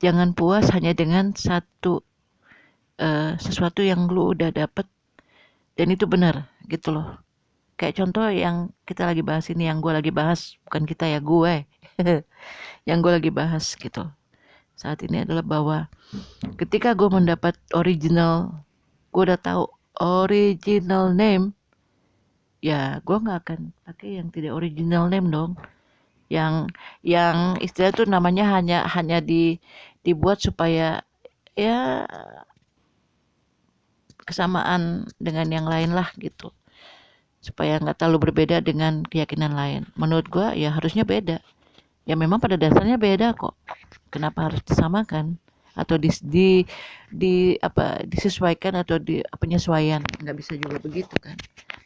jangan puas hanya dengan satu sesuatu yang lu udah dapet dan itu benar gitu loh. Kayak contoh yang kita lagi bahas ini, yang gue lagi bahas, bukan kita ya, gue yang gue lagi bahas gitu saat ini adalah bahwa ketika gue mendapat original, gue udah tahu original name, ya gue nggak akan pakai yang tidak original name dong, yang istilah tuh namanya hanya dibuat supaya ya kesamaan dengan yang lain lah gitu, supaya nggak terlalu berbeda dengan keyakinan lain. Menurut gue ya harusnya beda, ya memang pada dasarnya beda kok, kenapa harus disamakan atau disesuaikan atau di penyesuaian, nggak bisa juga begitu kan.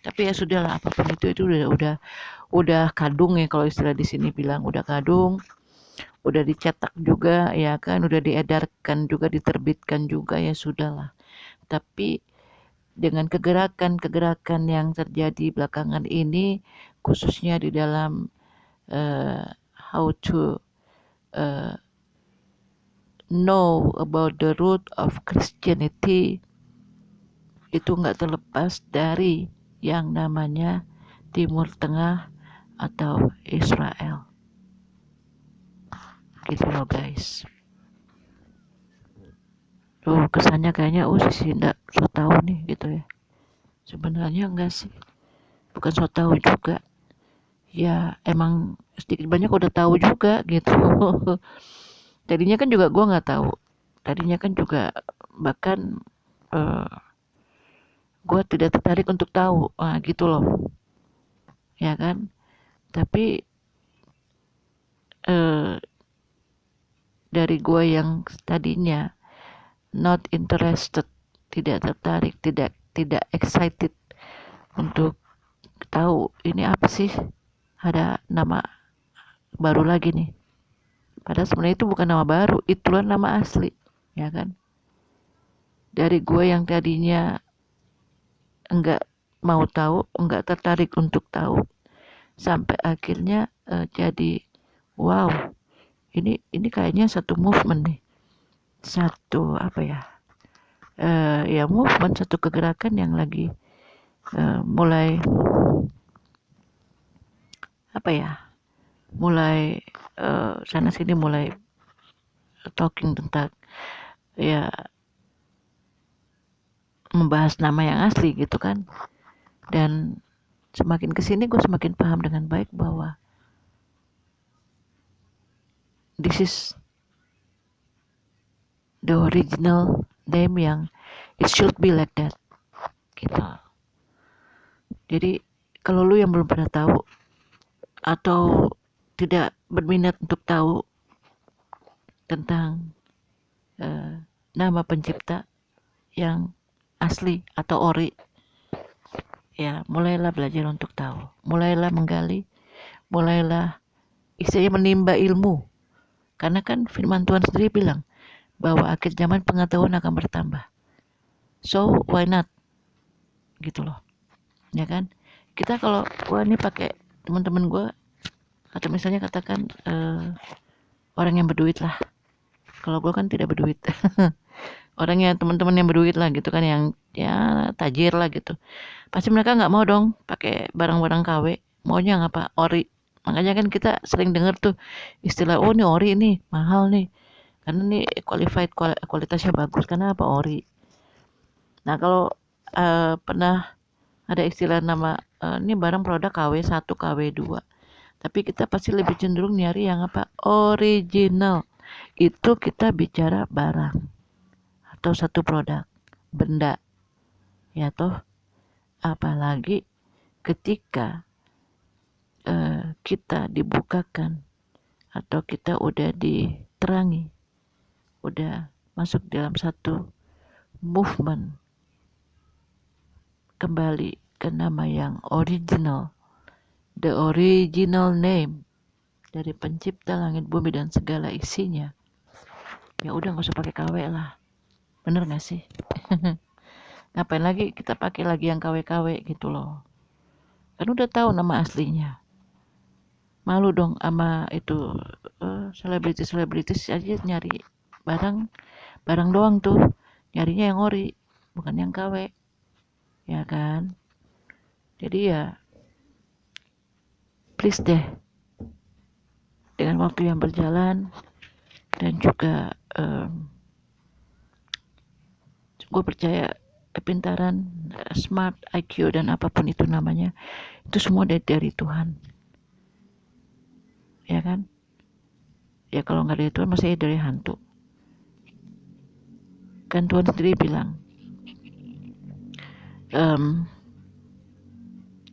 Tapi ya sudahlah, apapun itu udah kadung ya, kalau istilah di sini bilang udah kadung, udah dicetak juga ya kan, udah diedarkan juga, diterbitkan juga, ya sudahlah. Tapi dengan kegerakan yang terjadi belakangan ini, khususnya di dalam how to know about the root of Christianity, itu nggak terlepas dari yang namanya Timur Tengah atau Israel. Gitu loh guys. Tuh kesannya kayaknya sisi nggak so tahu nih gitu ya. Sebenarnya enggak sih, bukan so tahu juga. Ya emang sedikit banyak udah tahu juga gitu. Tadinya kan juga gue nggak tahu. Tadinya kan juga bahkan gue tidak tertarik untuk tahu, gitu loh, ya kan. Tapi dari gue yang tadinya not interested, tidak tertarik, tidak excited untuk tahu ini apa sih, ada nama baru lagi nih. Padahal sebenarnya itu bukan nama baru, itulah nama asli, ya kan. Dari gue yang tadinya enggak mau tahu, enggak tertarik untuk tahu, sampai akhirnya jadi wow, ini kayaknya satu movement nih, satu apa ya, ya movement, satu kegerakan yang lagi mulai apa ya, mulai sana sini mulai talking tentang ya membahas nama yang asli gitu kan. Dan semakin kesini gue semakin paham dengan baik bahwa this is the original name yang it should be like that gitu. Jadi kalau lu yang belum pernah tahu atau tidak berminat untuk tahu tentang nama pencipta yang asli atau ori, ya mulailah belajar untuk tahu, mulailah menggali, mulailah istilahnya menimba ilmu, karena kan firman Tuhan sendiri bilang bahwa akhir zaman pengetahuan akan bertambah. So why not, gitu loh, ya kan. Kita kalau gue nih pakai teman-teman gue, atau misalnya katakan orang yang berduit lah, kalau gue kan tidak berduit. Orangnya teman-teman yang berduit lah gitu kan, yang ya tajir lah gitu, pasti mereka nggak mau dong pakai barang-barang KW, maunya ngapa, ori. Makanya kan kita sering dengar tuh istilah, oh ini ori nih mahal nih, karena nih qualified, kualitasnya bagus, karena apa, ori. Nah kalau pernah ada istilah nama ini barang produk KW1, KW2, tapi kita pasti lebih cenderung nyari yang apa, original. Itu kita bicara barang atau satu produk, benda, ya toh. Apalagi ketika kita dibukakan atau kita udah diterangi, udah masuk dalam satu movement kembali ke nama yang original, the original name dari pencipta langit bumi dan segala isinya. Ya udah nggak usah pakai KW lah, bener nggak sih? Ngapain lagi kita pakai lagi yang KW-KW gitu loh, kan udah tahu nama aslinya. Malu dong sama itu selebritis aja nyari barang doang tuh, nyarinya yang ori bukan yang KW, ya kan? Jadi ya please deh, dengan waktu yang berjalan dan juga gue percaya kepintaran, smart, IQ dan apapun itu namanya, itu semua dari Tuhan, ya kan? Ya kalau nggak dari Tuhan masih dari hantu. Kan Tuhan sendiri bilang,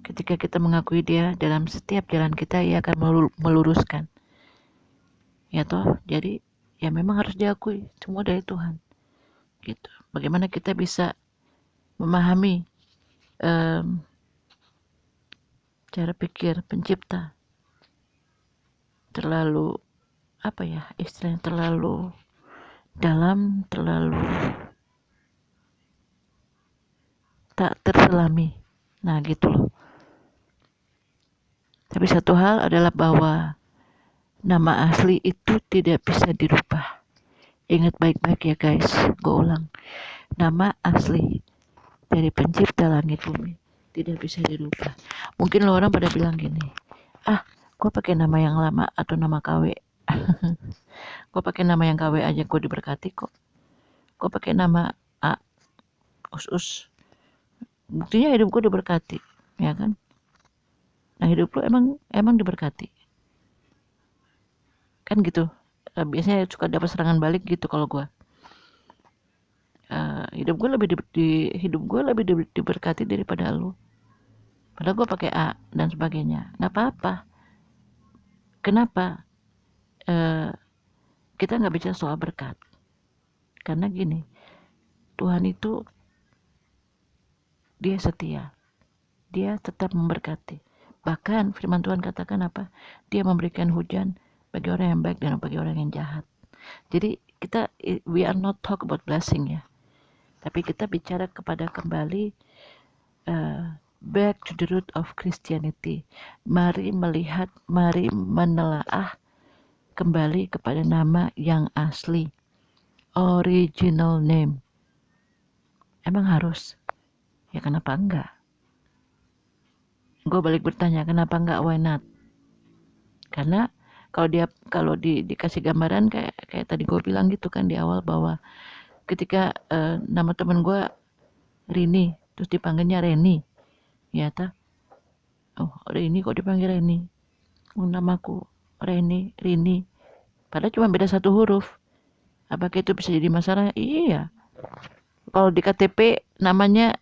ketika kita mengakui Dia dalam setiap jalan kita, Ia akan meluruskan. Ya toh, jadi ya memang harus diakui semua dari Tuhan. Gitu. Bagaimana kita bisa memahami cara pikir pencipta terlalu istilahnya terlalu dalam, terlalu tak terselami. Nah gitu loh. Tapi satu hal adalah bahwa nama asli itu tidak bisa dirubah. Ingat baik-baik ya guys, gue ulang. Nama asli dari pencipta langit bumi tidak bisa dirubah. Mungkin lo orang pada bilang gini, gue pakai nama yang lama atau nama KW. Gue pakai nama yang KW aja gue diberkati kok. Gue pakai nama A, Us. Buktinya hidup gue diberkati, ya kan? Nah hidup lo emang diberkati, kan gitu. Biasanya suka dapat serangan balik gitu kalau gue. Hidup gue lebih diberkati daripada lo. Padahal gue pakai A dan sebagainya, nggak apa-apa. Kenapa? Kita nggak bicara soal berkat, karena gini, Tuhan itu Dia setia, Dia tetap memberkati. Bahkan firman Tuhan katakan apa? Dia memberikan hujan bagi orang yang baik dan bagi orang yang jahat. Jadi we are not talk about blessing ya, tapi kita bicara kepada kembali back to the root of Christianity. Mari menelaah kembali kepada nama yang asli, original name. Emang harus? Ya kenapa enggak? Gue balik bertanya, kenapa enggak? Why not? Karena kalau dikasih gambaran kayak tadi gue bilang gitu kan di awal, bahwa ketika nama temen gue Rini, terus dipanggilnya Reni, ya Rini kok dipanggil Reni, namaku Rini, padahal cuma beda satu huruf. Apakah itu bisa jadi masalah? Iya. Kalau di KTP namanya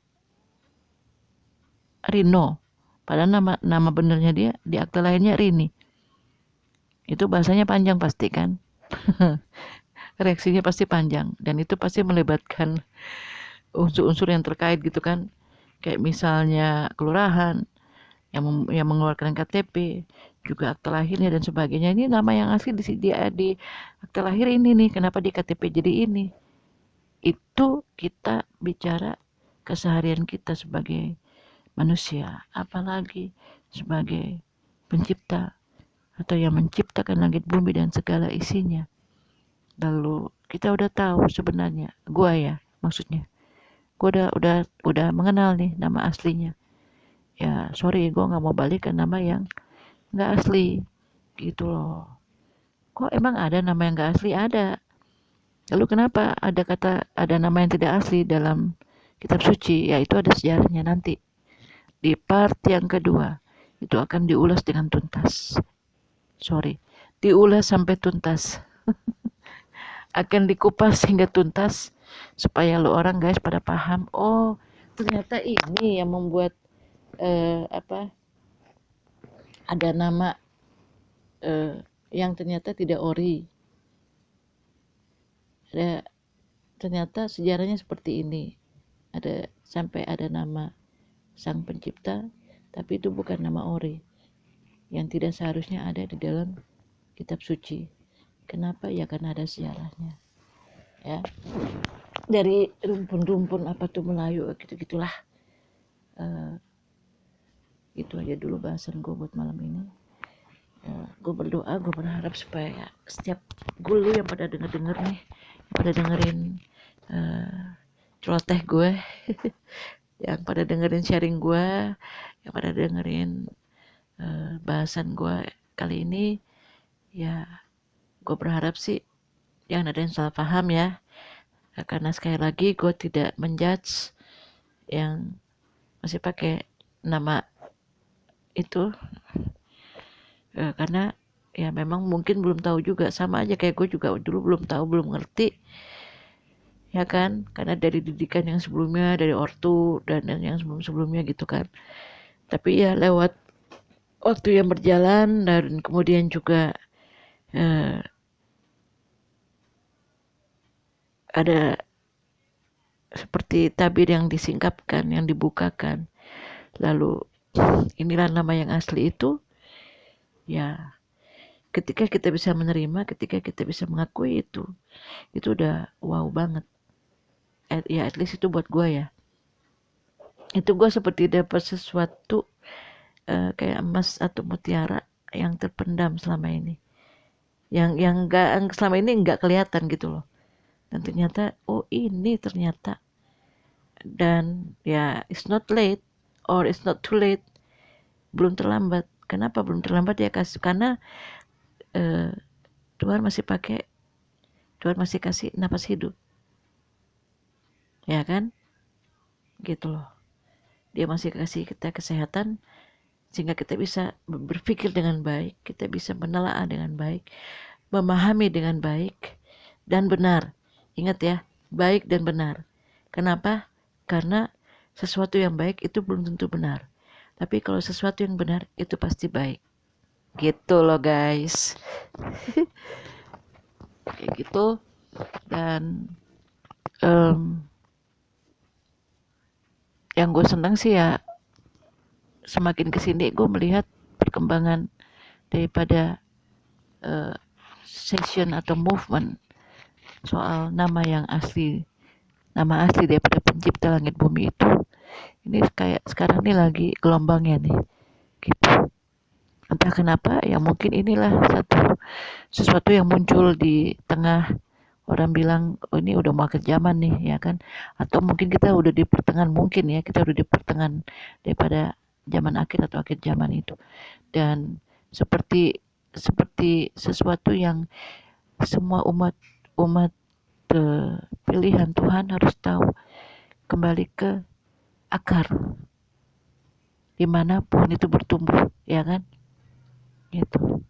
Rino, padahal nama benernya dia di akta lahirnya Rini. Itu bahasanya panjang pasti kan? Reaksinya pasti panjang, dan itu pasti melibatkan unsur-unsur yang terkait gitu kan. Kayak misalnya kelurahan yang mengeluarkan KTP, juga akta lahirnya dan sebagainya. Ini nama yang asli di akta lahir ini nih, kenapa di KTP jadi ini? Itu kita bicara keseharian kita sebagai manusia, apalagi sebagai pencipta atau yang menciptakan langit bumi dan segala isinya. Lalu kita udah tahu sebenarnya, maksudnya gue udah mengenal nih nama aslinya. Ya sorry, gue nggak mau balik ke nama yang nggak asli gitu loh. Kok emang ada nama yang nggak asli? Ada. Lalu kenapa ada nama yang tidak asli dalam kitab suci? Ya itu ada sejarahnya nanti. Di part yang kedua itu akan diulas dengan tuntas. Diulas sampai tuntas. akan dikupas hingga tuntas supaya lo orang guys pada paham. Oh, ternyata ini yang membuat ada nama yang ternyata tidak ori. Ternyata sejarahnya seperti ini. Sampai ada nama Sang Pencipta, tapi itu bukan nama ori yang tidak seharusnya ada di dalam kitab suci. Kenapa? Ya karena ada sejarahnya. Ya. Dari rumpun-rumpun apa tuh Melayu gitu-gitulah. Itu aja dulu bahasan gue buat malam ini. Gue berdoa, gue berharap supaya setiap gulu yang pada denger nih, pada dengerin celoteh gue, yang pada dengerin sharing gue, yang pada dengerin bahasan gue kali ini, ya gue berharap sih jangan ada yang salah paham ya, karena sekali lagi gue tidak menjudge yang masih pakai nama itu, karena ya memang mungkin belum tahu juga, sama aja kayak gue juga dulu belum tahu, belum ngerti ya kan, karena dari didikan yang sebelumnya, dari ortu dan yang sebelumnya gitu kan. Tapi ya lewat waktu yang berjalan dan kemudian juga ada seperti tabir yang disingkapkan, yang dibukakan, lalu inilah nama yang asli itu. Ya ketika kita bisa menerima, ketika kita bisa mengakui itu udah wow banget. Ya at least itu buat gue ya, itu gue seperti dapat sesuatu kayak emas atau mutiara yang terpendam selama ini, yang enggak selama ini enggak kelihatan gitu loh, dan ternyata oh ini ternyata. Dan ya it's not late or it's not too late, belum terlambat. Kenapa belum terlambat ya? Karena Tuhan masih kasih napas hidup, ya kan, gitu loh. Dia masih kasih kita kesehatan sehingga kita bisa berpikir dengan baik, kita bisa menelaah dengan baik, memahami dengan baik dan benar. Ingat ya, baik dan benar. Kenapa? Karena sesuatu yang baik itu belum tentu benar, tapi kalau sesuatu yang benar itu pasti baik. Gitu loh guys. Kayak gitu. Dan yang gue senang sih ya, semakin kesini gue melihat perkembangan daripada session atau movement soal nama yang asli, nama asli daripada pencipta langit bumi itu. Ini kayak sekarang ini lagi gelombangnya nih, gitu. Entah kenapa, ya mungkin inilah sesuatu yang muncul di tengah orang bilang, oh ini udah mau akhir zaman nih, ya kan? Atau mungkin kita udah di pertengahan, mungkin ya kita udah di pertengahan daripada zaman akhir atau akhir zaman itu. Dan seperti sesuatu yang semua umat pilihan Tuhan harus tahu, kembali ke akar di mana pohon itu bertumbuh, ya kan? Gitu.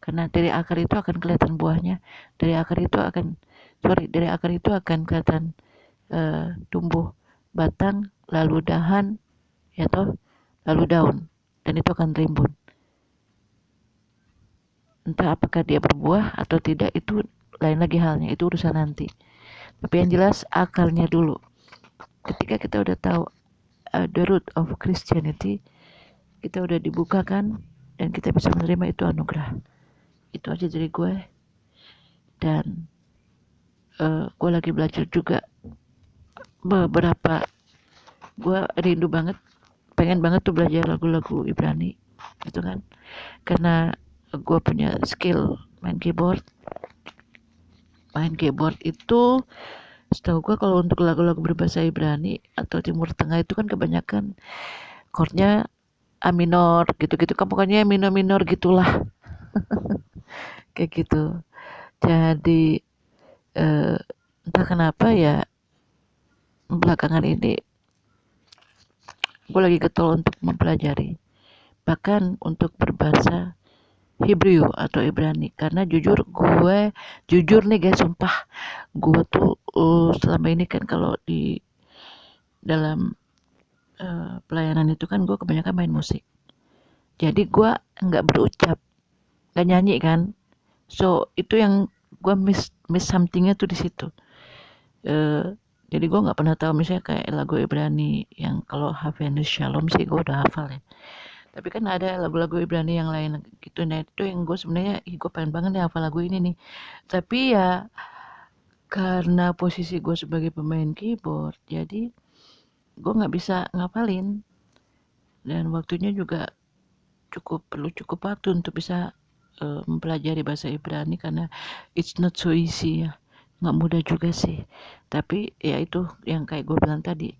Karena dari akar itu akan kelihatan buahnya, dari akar itu akan kelihatan tumbuh batang, lalu dahan, ya toh, lalu daun, dan itu akan rimbun. Entah apakah dia berbuah atau tidak, itu lain lagi halnya, itu urusan nanti. Tapi yang jelas akarnya dulu. Ketika kita udah tahu the root of Christianity, kita udah dibukakan dan kita bisa menerima itu anugerah. Itu aja dari gue. Dan gue lagi belajar juga beberapa, gue rindu banget, pengen banget tuh belajar lagu-lagu Ibrani gitu kan, karena gue punya skill main keyboard itu. Setahu gue kalau untuk lagu-lagu berbahasa Ibrani atau Timur Tengah itu kan kebanyakan chordnya A minor gitu-gitu kan, pokoknya minor gitulah. Kayak gitu. Jadi entah kenapa ya belakangan ini gue lagi getol untuk mempelajari, bahkan untuk berbahasa Hebrew atau Ibrani. Karena jujur nih guys, sumpah gue tuh selama ini kan kalau di dalam pelayanan itu kan gue kebanyakan main musik. Jadi gue nggak berucap, nggak nyanyi kan. So itu yang gue miss somethingnya tuh di situ. Jadi gue nggak pernah tahu misalnya kayak lagu Ibrani yang kalau Havenus Shalom sih gue udah hafal ya. Tapi kan ada lagu-lagu Ibrani yang lain gitu. Nah itu yang gue sebenarnya gue pengen banget nih hafal lagu ini nih. Tapi ya karena posisi gue sebagai pemain keyboard, jadi gue nggak bisa ngapalin. Dan waktunya juga perlu cukup waktu untuk bisa mempelajari bahasa Ibrani karena it's not so easy ya, nggak mudah juga sih. Tapi ya itu yang kayak gue bilang tadi,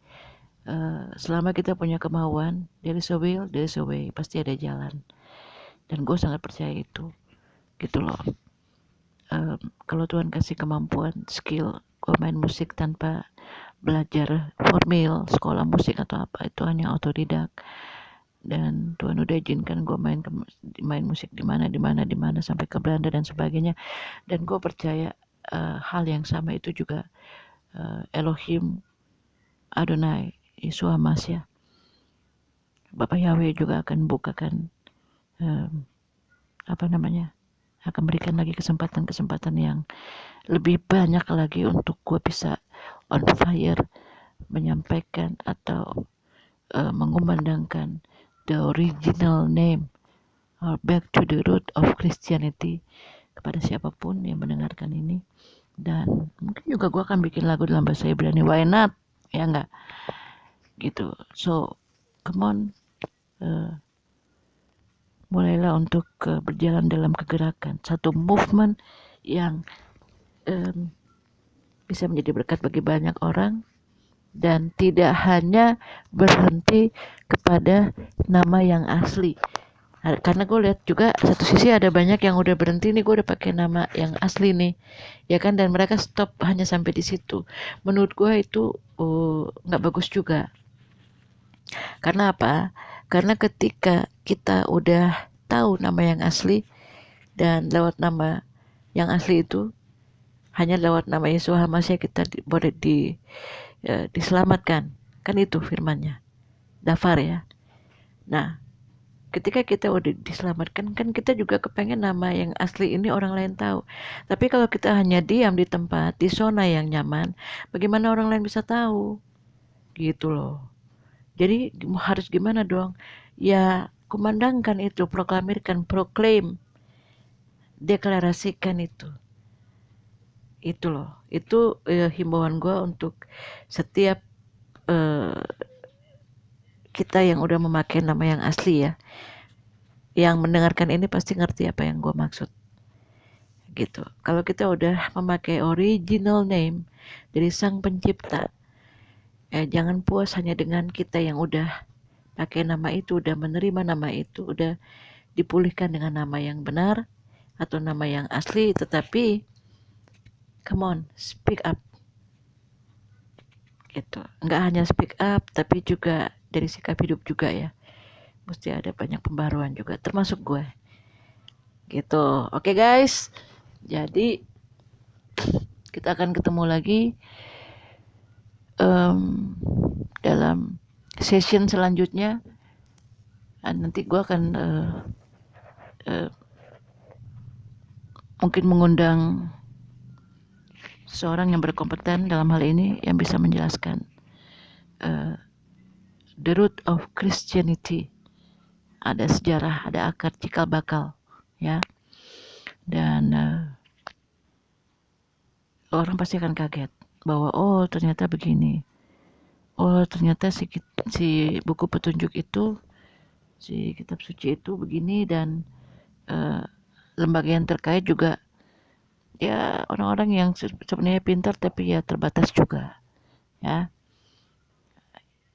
selama kita punya kemauan, there is a will, there is a way, pasti ada jalan. Dan gue sangat percaya itu, gitu loh. Kalau Tuhan kasih kemampuan, skill, gue main musik tanpa belajar formal, sekolah musik atau apa, itu hanya otodidak. Dan Tuhan udah izinkan gue main musik di mana sampai ke Belanda dan sebagainya. Dan gue percaya hal yang sama itu juga Elohim, Adonai, Yeshua Masya, Bapak Yahweh juga akan bukakan akan berikan lagi kesempatan yang lebih banyak lagi untuk gue bisa on fire menyampaikan atau mengumandangkan the original name or back to the root of Christianity kepada siapapun yang mendengarkan ini. Dan mungkin juga gue akan bikin lagu dalam bahasa Ibrani, why not, ya enggak gitu. So come on, mulailah untuk berjalan dalam kegerakan satu movement yang bisa menjadi berkat bagi banyak orang dan tidak hanya berhenti kepada nama yang asli. Karena gue lihat juga satu sisi ada banyak yang udah berhenti nih, gue udah pakai nama yang asli nih, ya kan, dan mereka stop hanya sampai di situ. Menurut gue itu nggak bagus juga. Karena apa? Karena ketika kita udah tahu nama yang asli dan lewat nama yang asli itu, hanya lewat nama Yesus Hamasya kita boleh diselamatkan. Kan itu firmannya. Dafar ya. Nah, ketika kita udah diselamatkan, kan kita juga kepengen nama yang asli ini orang lain tahu. Tapi kalau kita hanya diam di tempat, di zona yang nyaman, bagaimana orang lain bisa tahu? Gitu loh. Jadi harus gimana dong? Ya, kumandangkan itu, proklamirkan, proclaim, deklarasikan itu. Itu loh. Itu himbauan gue untuk setiap kita yang udah memakai nama yang asli ya. Yang mendengarkan ini pasti ngerti apa yang gue maksud. Gitu. Kalau kita udah memakai original name dari Sang Pencipta, jangan puas hanya dengan kita yang udah pakai nama itu, udah menerima nama itu, udah dipulihkan dengan nama yang benar atau nama yang asli, tetapi come on, speak up. Gitu. Nggak hanya speak up, tapi juga dari sikap hidup juga ya. Mesti ada banyak pembaruan juga, termasuk gue. Gitu. Oke guys. Jadi kita akan ketemu lagi dalam session selanjutnya. Nanti gue akan mungkin mengundang seseorang yang berkompeten dalam hal ini yang bisa menjelaskan the root of Christianity. Ada sejarah, ada akar cikal bakal, ya. Dan orang pasti akan kaget bahwa oh ternyata begini, oh ternyata si buku petunjuk itu, si kitab suci itu begini, dan lembaga yang terkait juga ya orang-orang yang sebenarnya pintar tapi ya terbatas juga, ya.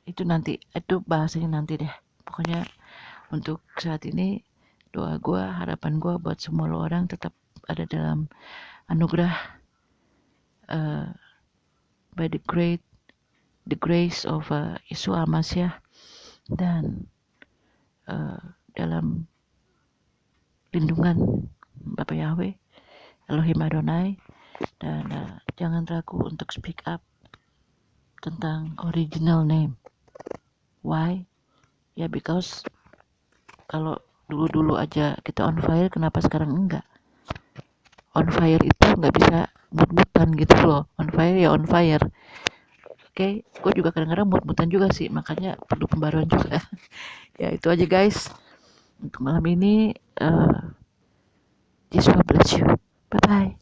Itu nanti, itu bahasanya nanti deh. Pokoknya untuk saat ini doa gue, harapan gue buat semua orang tetap ada dalam anugerah by the grace of Yesus Al-Masih, dan dalam lindungan Bapa Yahweh, Elohim Adonai, dan jangan ragu untuk speak up tentang original name. Why? Ya because kalau dulu-dulu aja kita on fire, kenapa sekarang enggak? On fire itu nggak bisa mut-mutan gitu loh. On fire ya on fire. Oke, gue juga kadang-kadang mut-mutan juga sih, makanya perlu pembaruan juga. Ya itu aja guys untuk malam ini. Jesus bless you. Bye bye.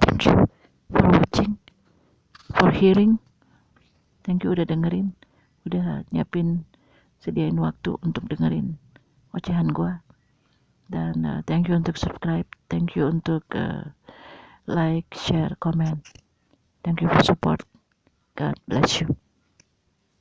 Thank you for watching, for hearing. Thank you udah dengerin, udah nyiapin, sediain waktu untuk dengerin ocehan gua. Dan thank you untuk subscribe, thank you untuk like, share, comment. Thank you for support. God bless you.